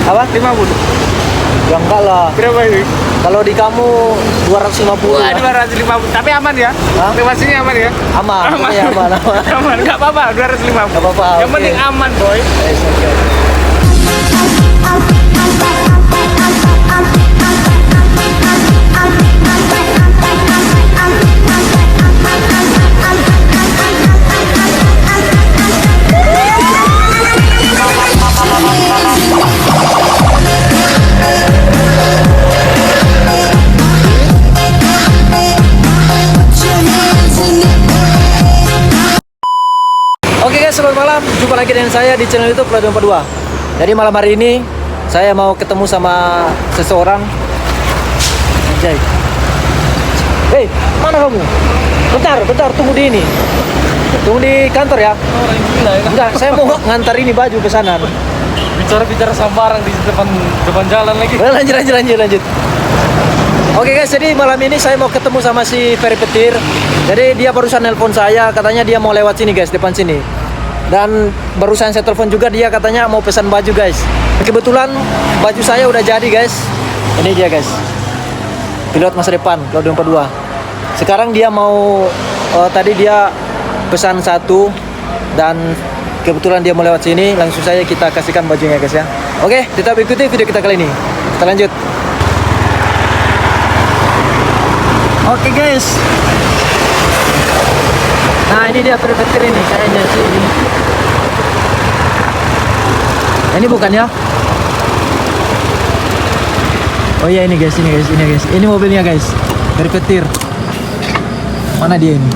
Apa? 50. Ya enggak lah. Berapa ini? Kalau di kamu 250. Wah, lah. 250. Tapi aman ya? Hah? Lewat sini aman ya? Aman. Aman. Ya, aman. Aman, nggak apa-apa, 250. Nggak apa-apa, Yang oke. penting aman, boy. Yes, okay. Oke guys, selamat malam. Jumpa lagi dengan saya di channel YouTube Radio 42. Jadi malam hari ini saya mau ketemu sama seseorang. Anjay. Hei, mana kamu? Bentar, tunggu di ini. Tunggu di kantor ya. Orang gila ya. Enggak, saya mau ngantar ini baju pesanan. Bicara sambaran di depan jalan lagi. Lanjut. Oke guys, jadi malam ini saya mau ketemu sama si Ferry Petir. Jadi dia barusan nelpon saya, katanya dia mau lewat sini guys, depan sini. Dan barusan saya telepon juga, dia katanya mau pesan baju guys. Kebetulan baju saya udah jadi guys. Ini dia guys, pilot masa depan Claudio 42. Sekarang dia mau tadi dia pesan satu, dan kebetulan dia mau lewat sini. Langsung saja kita kasihkan bajunya guys ya. Oke, tetap ikuti video kita kali ini. Kita lanjut. Oke guys. Nah ini dia Petir ini, kayaknya sih ini. Ini bukan ya? Oh iya ini guys. Ini mobilnya guys. Petir. Mana dia ini?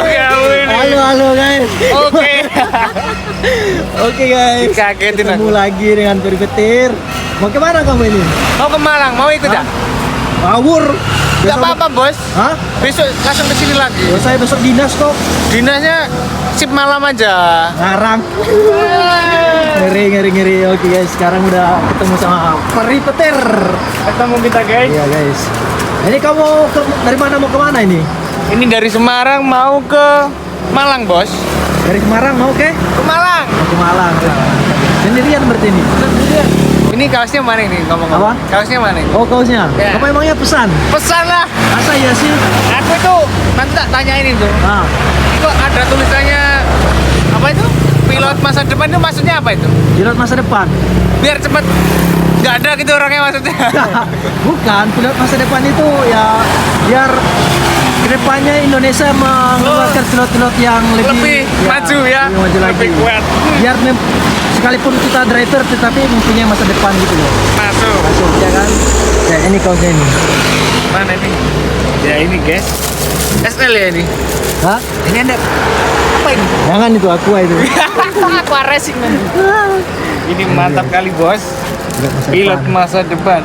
Halo guys. Oke guys. Dikagetin Ketemu aku. lagi dengan Petir. Mau kemana kamu ini? Mau ke Malang, mau ikut ya? Ngawur. Nggak apa-apa, Bos. Hah? Besok langsung ke sini lagi. Oh, saya besok dinas kok. Dinasnya sip malam aja. Ngarang. Ngeri. Oke guys, sekarang udah ketemu sama Petir. Ketemu kita, guys. Iya guys. Ini kamu dari mana mau kemana ini? Ini dari Semarang mau ke Malang, Bos. Dari Semarang mau ke? Ke Malang. Mau ke Malang. Sendirian berarti ini? Ini kaosnya mana ini ngomong-ngomong? Apa? Kaosnya mana ini? Oh kaosnya? Ya. Apa emangnya pesan? Pesan lah. Masa iya sih? Aku itu nanti tak tanyain itu. Ah, Itu ada tulisannya apa itu? Pilot masa depan itu maksudnya apa itu? pilot masa depan. Biar cepet nggak ada gitu orangnya maksudnya. Bukan, pilot masa depan itu ya biar kedepannya Indonesia mengeluarkan pilot-pilot yang lebih maju ya, lebih maju lagi. lebih kuat. Biar sekalipun kita driver tetapi mempunyai masa depan gitu loh. Masuk. Masuk ya kan? Ya ini kaosnya ini. Mana ini? Ya ini guys. SL ya ini. Hah? Ini ada apa ini? Jangan itu aqua itu. Aqua racing man. Ini mantap kali bos. Pilot masa depan.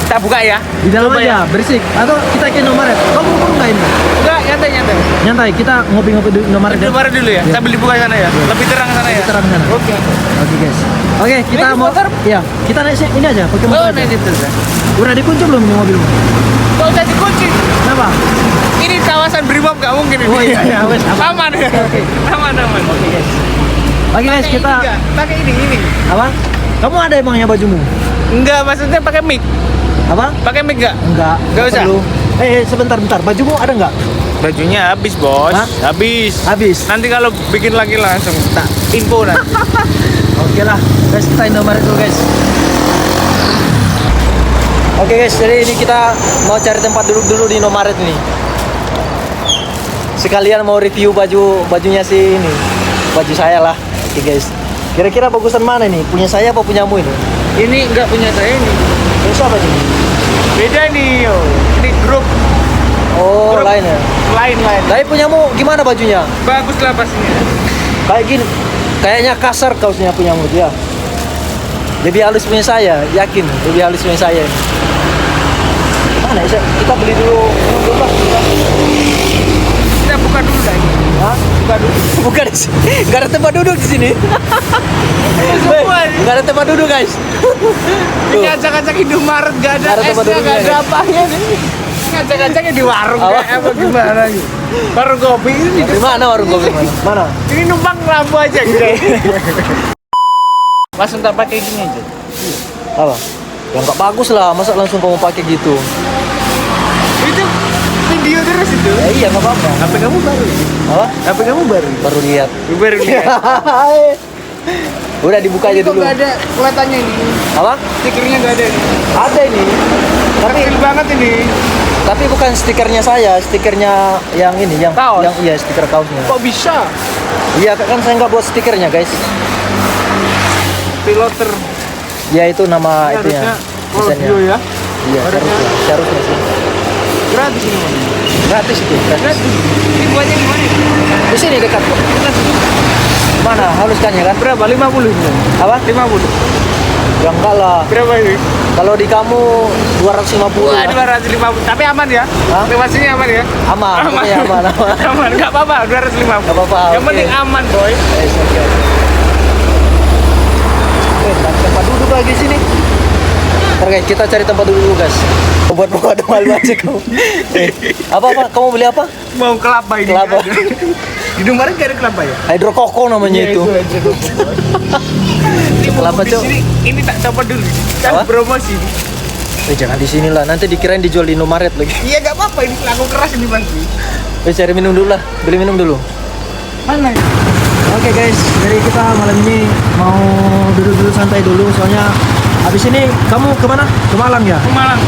Kita buka ya. Di dalam Coba aja, berisik. Atau kita ke Indomaret. Kamu mau nggak ini? Enggak, nyantai. Nyantai, kita ngopi-ngopi di Indomaret. Di luar dulu ya. Iya. Sambil dibuka sana ya. Lebih terang sana ya. Lebih terang sana. Oke. Oke guys. Oke, kita Naik mau. motor? Iya, kita naik ini aja, pakai motor. Oh, aja. naik itu. Udah dikunci belum ini mobil? Gak usah dikunci. Kenapa? Ini kawasan Brimob gak mungkin ini. Oh iya, iya, wes, aman. Aman ya. Oke. Aman. Oke guys. Oke guys, Pakai kita ini nggak? Pakai ini. apa? Kamu ada emangnya bajumu? Enggak, maksudnya pakai mic. Apa? Pakai mic enggak? Enggak. Nggak usah? Perlu. Sebentar. Bajumu ada nggak? Bajunya habis, Bos. Hah? Habis. Habis. Nanti kalau bikin lagi langsung tak info nanti. Oke lah, guys kita Indomaret dulu guys. Oke guys, jadi ini kita mau cari tempat duduk dulu di Indomaret ini. Sekalian mau review bajunya si ini, baju saya lah. Oke guys, kira-kira bagusan mana nih? Punya saya apa punyamu ini? Ini enggak punya saya ini. Punya siapa ini? Beda nih, yo. Ini grup Oh, lain ya. lain. Tapi punyamu gimana bajunya? Bagus lah pastinya. Kayak gini, kayaknya kasar kaosnya punyamu dia. Lebih halus punya saya, yakin lebih halus punya saya. Mana ya? Kita beli dulu. Kita buka Bukan di sini. Gak ada tempat duduk di sini. Gak ada tempat duduk guys. Ini acak-acak Indomaret gak ada Nggak ada tempat esnya, duduknya, gak ada guys. apanya nih. Ngacak-ngacaknya di warung Apa? kayak apa gimana gitu. Warung kopi ini. Di mana warung kopi mana? Mana? Ini numpang lampu aja gitu. Langsung tak pakai gini aja. Apa? Ya nggak bagus lah, masa langsung kamu pakai gitu? Itu video terus itu. Ya iya nggak apa-apa. HP kamu baru. Apa? HP kamu baru. Baru lihat. Baru lihat. Udah dibuka aja Kok dulu. nggak ada kelihatannya ini. Apa? Stikernya nggak ada ini. Ada ini. Tapi Kecil banget ini. tapi bukan stikernya saya, stikernya yang ini, yang Kaos? yang iya stiker kaosnya. Kok bisa? Iya kan saya nggak buat stikernya guys. Piloter. Ya itu nama Ini itunya. harusnya Desainnya. Volvio ya. Iya Harusnya. seharusnya sih. Gratis ini Mas. Gratis itu. Gratis. Gratis. Ini buatnya di mana? Di sini dekat kok. Mana haluskannya kan? Berapa? 50 ini. Apa? 50. Ya enggak lah. Berapa ini? Kalau di kamu 250. Wah, lah. 250. Tapi aman ya? Hah? Lewat sini aman ya? Aman, pokoknya aman. Aman, enggak apa-apa, 250. Nggak apa-apa, Yang oke. penting aman, boy. Oke. Tak tempat duduk lagi sini. Ntar guys, kita cari tempat duduk dulu guys. Buat ada malu aja kamu. Apa? Kamu beli apa? Mau kelapa ini. Kelapa. Di Indomaret enggak ada kelapa ya? Hydrokoko namanya Iya, itu. Ini Kelapa, di Cok. sini, ini tak coba dulu. Kan Apa? promosi. Jangan di sini lah. Nanti dikirain dijual di Indomaret lagi. Iya, enggak apa-apa, ini laku keras ini pasti. Cari minum dulu lah. Beli minum dulu. Mana ini? Oke guys, jadi kita malam ini mau duduk-duduk santai dulu. Soalnya habis ini kamu kemana? Ke Malang ya? Ke Malang.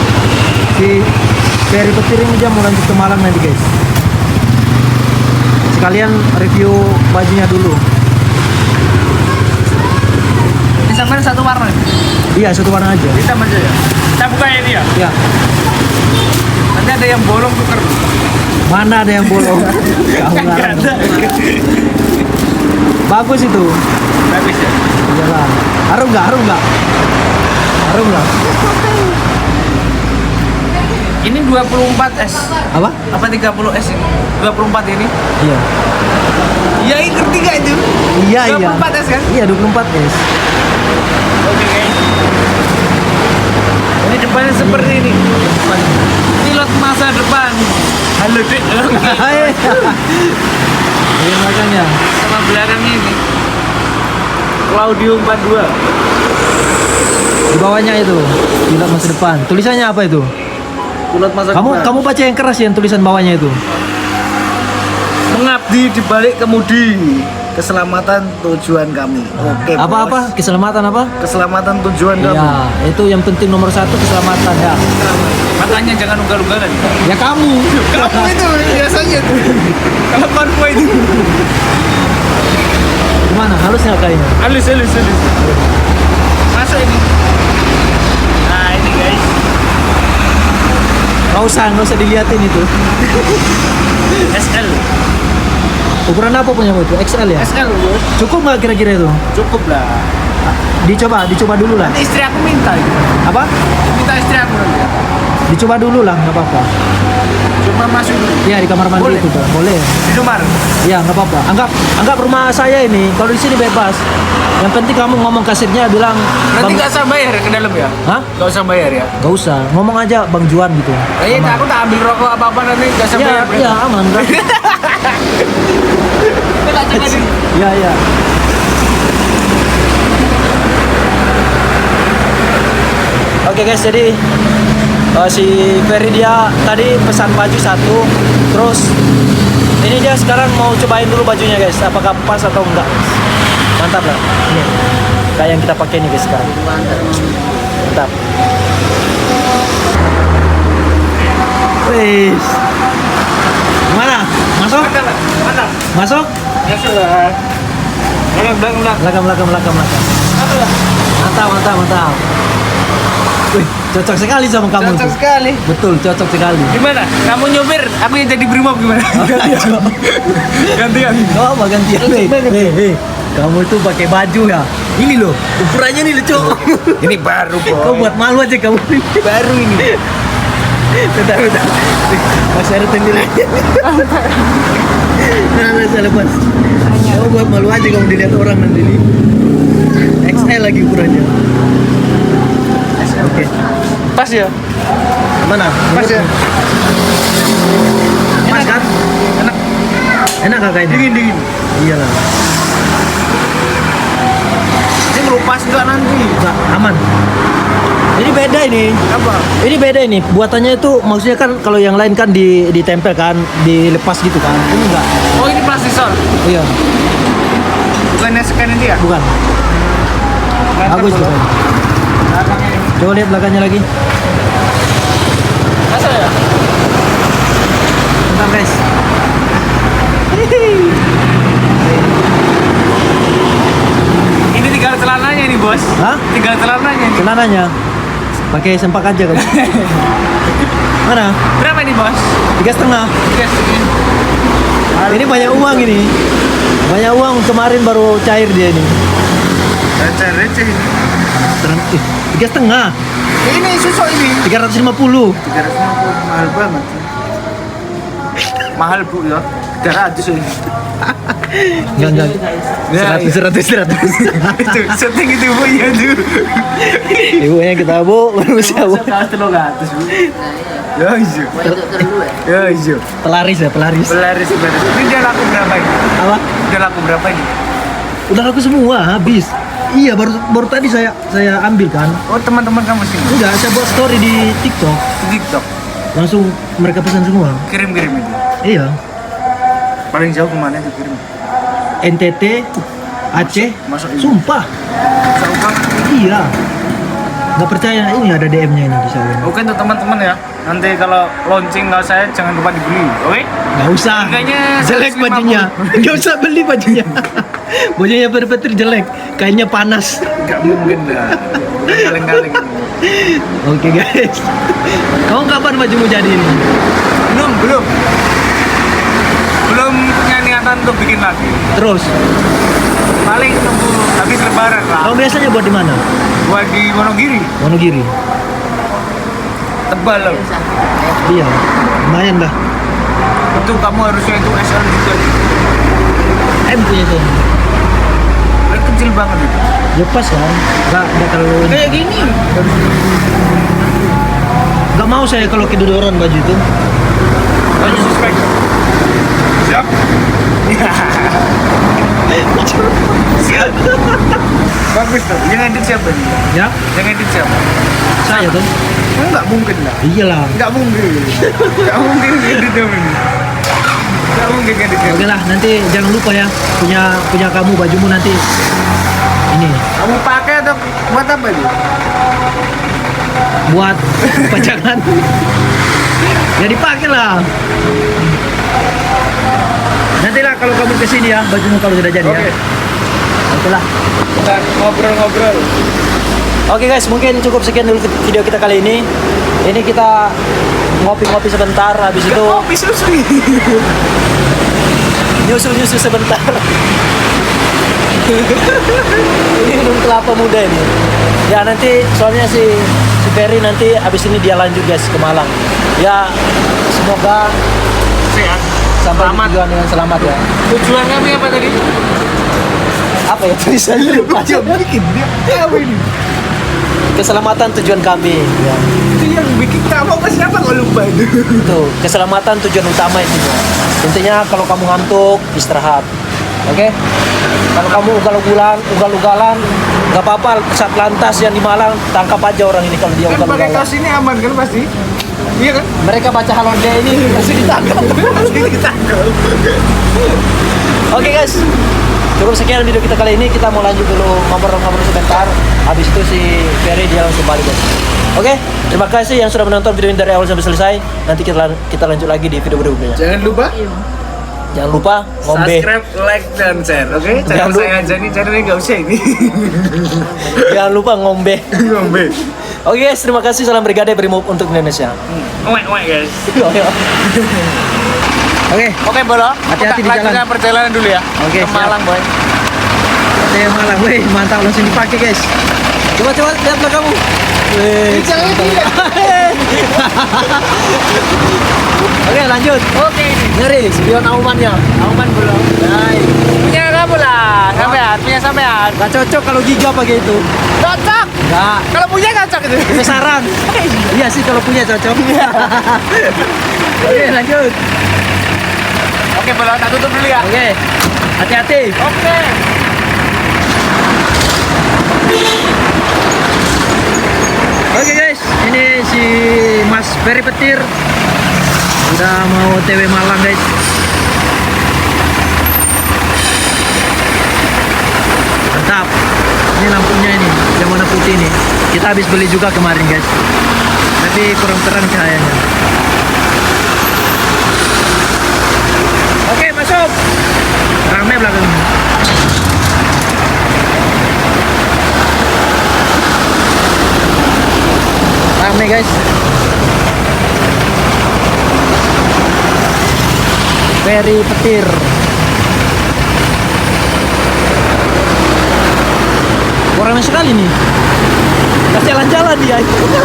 Si Ferry Petir ini dia mau lanjut ke Malang nanti guys. Sekalian review bajunya dulu. Ini sampai satu warna. Iya satu warna aja. Hitam aja ya. Kita buka ini ya. Ya. Nanti ada yang bolong tuker. Mana ada yang bolong? Kamu Kan nggak ngarang. ada. Bagus itu. Bagus ya. Iyalah. Harum nggak? Harum nggak? Harum nggak? Ini 24S. Apa? Apa 30S ini? 24 ini? Iya. Iya, ini ngerti gak itu? Iya iya. 24S kan? Iya 24S. Oke guys. Ini depannya seperti ini. Pilot masa depan. Halo Dek. Hai. Ini makanya. Sama belakangnya ini. Claudio 42. Di bawahnya itu pilot masa depan. Tulisannya apa itu? Pilot masa Kamu baca yang keras yang tulisan bawahnya itu. mengabdi di balik kemudi. Keselamatan tujuan kami. Oke. Apa-apa? Keselamatan apa? Keselamatan tujuan kami. Ya, itu yang penting nomor satu keselamatan ya. Makanya jangan ugal-ugalan. Ya kamu. Kamu itu biasanya tuh. Kalau konvoy itu. Gimana? Halusnya kayaknya. Halus. Masuk ini. Nah ini guys. Nggak usah dilihatin itu. SL. Ukuran apa punya itu? XL ya? SL bos. Cukup nggak kira-kira itu? Cukup lah. Dicoba dulu lah. Nanti istri aku minta gitu. Apa? Minta istri aku nanti. Dicoba dulu lah, nggak apa-apa. Coba masuk dulu. Iya di kamar mandi Boleh. itu tuh, boleh. Di Indomaret. Iya nggak apa-apa. Anggap rumah saya ini. Kalau di sini bebas. Yang penting kamu ngomong kasirnya bilang. Nanti Bang- nggak usah bayar ya ke dalam ya? Hah? Nggak usah bayar ya? Nggak usah. Ngomong aja Bang Juan gitu. Kayaknya aku tak ambil rokok apa-apa nanti nggak usah bayar. Iya, iya aman. Kita tak coba dulu. Iya, iya. Oke guys, jadi si Ferry dia tadi pesan baju satu, terus ini dia sekarang mau cobain dulu bajunya guys, apakah pas atau enggak. Mantap lah. Ini kayak yang kita pakai nih guys sekarang. Mantap. Wis. Gimana? Masuk? Mantap. Masuk? Masuk lah. Belakang. Belakang. Mantap. Wih, cocok sekali sama kamu. Cocok tuh. sekali. Betul, cocok sekali. Gimana? Kamu nyopir, aku yang jadi brimob gimana? Gantian. Oh, apa gantian? Hei, kamu itu pakai baju ya? Ini loh, ukurannya nih lucu. Ini baru Kau buat malu aja kamu. baru ini. Bentar. Masih ada tendirannya. Nah, saya lepas. Kamu buat malu aja kamu dilihat orang nanti nih. XL lagi ukurannya. Oke. Pas ya? Mana? Pas ya? Pas kan? Enak. Enak gak kayaknya? Dingin. Iyalah. Ini melupas juga nanti. Enggak, aman. Ini beda ini. Apa? Ini beda ini. Buatannya itu maksudnya kan kalau yang lain kan ditempel kan, dilepas gitu kan. Ini enggak. Oh ini plastik sol? Iya, Bukannya scan ini ya? bukan. Bagus tuh. Belakangnya ini. Coba lihat belakangnya lagi. Masa ya? Bentar guys. Ini tinggal celananya nih bos. Hah? Tinggal celananya nih. Celananya pakai sempak aja kamu. Mana? Berapa nih bos? 3,5. Yes. Ini banyak uang ini. Banyak uang kemarin baru cair dia ini. Receh ini. 3,5. Ini susu ini. 350. 350 mahal banget. Mahal bu ya. 300 ini. Enggak. Ya, 100. Itu setting itu bu ya tuh. Ibunya kita bu, manusia bu. Kaos 300 bu. Ya iya. Ya iya. Pelaris ya, pelaris. Pelaris. Ini dia laku berapa ini? Apa? Dia laku berapa ini? Udah laku semua, habis. Iya, baru tadi saya ambil kan. Oh teman-teman kamu sini. Udah, saya buat story di TikTok. TikTok. Langsung mereka pesan semua. Kirim-kirim itu. Iya. Paling jauh kemana itu kirim? NTT, Aceh, Masuk ini. sumpah. Jauh banget. Iya. Nggak percaya, ini ada DM-nya ini di saya. Oke untuk teman-teman ya. Nanti kalau launching kalau saya jangan lupa dibeli. Oke? Nggak usah. Harganya Jelek 150. bajunya. Nggak usah beli bajunya. Bajunya Perpetir jelek. Kayaknya panas. Enggak mungkin lah. Kaleng-kaleng. Oke guys. Kamu kapan bajumu jadi ini? Belum punya niatan untuk bikin lagi. Terus, Paling nunggu habis lebaran lah. kamu biasanya buat di mana? Buat di Wonogiri. Wonogiri. Tebal loh. Iya, lumayan lah. Itu kamu harusnya itu SL juga. M punya tuh. Paling kecil banget itu. Ya pas kan? Nggak terlalu. Kayak gini. Nggak mau saya kalau kedodoran baju itu. Baju suspek. Siap. Siap. Bagus tuh. Yang edit siapa nih? Ya, Yang edit siapa? saya tuh. Enggak mungkin lah. Iyalah. Enggak mungkin. Enggak mungkin edit dong ini. Enggak mungkin edit. Oke lah, nanti jangan lupa ya punya kamu bajumu nanti ini Kamu pakai atau buat apa nih? buat pajangan. Ya dipakai lah. Nanti lah kalau kamu kesini ya bajumu kalau sudah jadi Oke. ya. Oke lah. Kita ngobrol-ngobrol. Oke guys, mungkin cukup sekian dulu video kita kali ini. Ini kita ngopi-ngopi sebentar, habis itu Kopi susu nih. nyusul-nyusul sebentar. Ini minum kelapa muda ini. Ya nanti soalnya si Ferry nanti habis ini dia lanjut guys ke Malang. Ya semoga Sehat. sampai Selamat. tujuan dengan selamat ya. Tujuan kami apa tadi? Apa ya tulisannya lupa. Dia bikin dia apa ini? Keselamatan tujuan kami. Ya. Itu yang bikin kamu apa siapa kalau lupa itu? Itu keselamatan tujuan utama itu. Intinya kalau kamu ngantuk istirahat. Oke? Kalau kamu ugal-ugalan, nggak apa-apa. Saat lantas yang di Malang tangkap aja orang ini kalau dia Kan pakai ugal-ugalan. kaos ini aman kan pasti? Iya kan? Mereka baca halonde ini pasti ditangkap. Pasti ditangkap. Oke guys, cukup sekian video kita kali ini. Kita mau lanjut dulu ngobrol-ngobrol sebentar. Habis itu si Ferry dia langsung balik guys. Oke, terima kasih yang sudah menonton video ini dari awal sampai selesai. Nanti kita lanjut lagi di video berikutnya. Jangan lupa Jangan lupa ngombe. subscribe, like, dan share. Oke? Jangan Channel lupa. saya aja nih, channel ini nggak usah ini. Jangan lupa ngombe. Ngombe. Oke guys, terima kasih. Salam Brigade Brimob untuk Indonesia. Oke guys. Oke, Oke Bolo, Hati-hati di lanjutkan jalan. perjalanan dulu ya. Oke, Ke siap. Malang boy. saya malah, weh mantap langsung dipakai guys. Coba lihatlah kamu. Weh. Jangan tidak. Oke lanjut. Oke ini. Ngeri, spion aumannya. Auman Bolo. Baik. Punya kamu lah, sampean, punya sampean. Gak cocok kalau giga pakai itu. Cocok. Gak. Kalau punya cocok itu. Itu saran. Iya sih kalau punya cocok. Oke lanjut. Oke, boleh tak tutup dulu ya. Oke. Hati-hati. Oke. Oke guys, ini si Mas Ferry Petir udah mau TW Malang guys. Mantap. Ini lampunya ini yang warna putih nih. Kita habis beli juga kemarin guys. Tapi kurang terang cahayanya. Oke masuk. Ramai belakangnya. Rame guys. Ferry Petir. Orangnya sekali nih. Kasih jalan-jalan dia. Oke.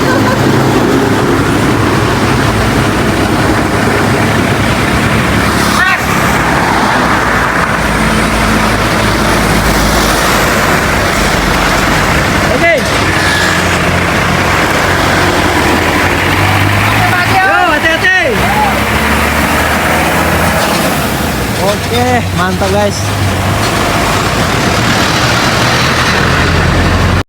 Yo, hati-hati. Oke, mantap guys.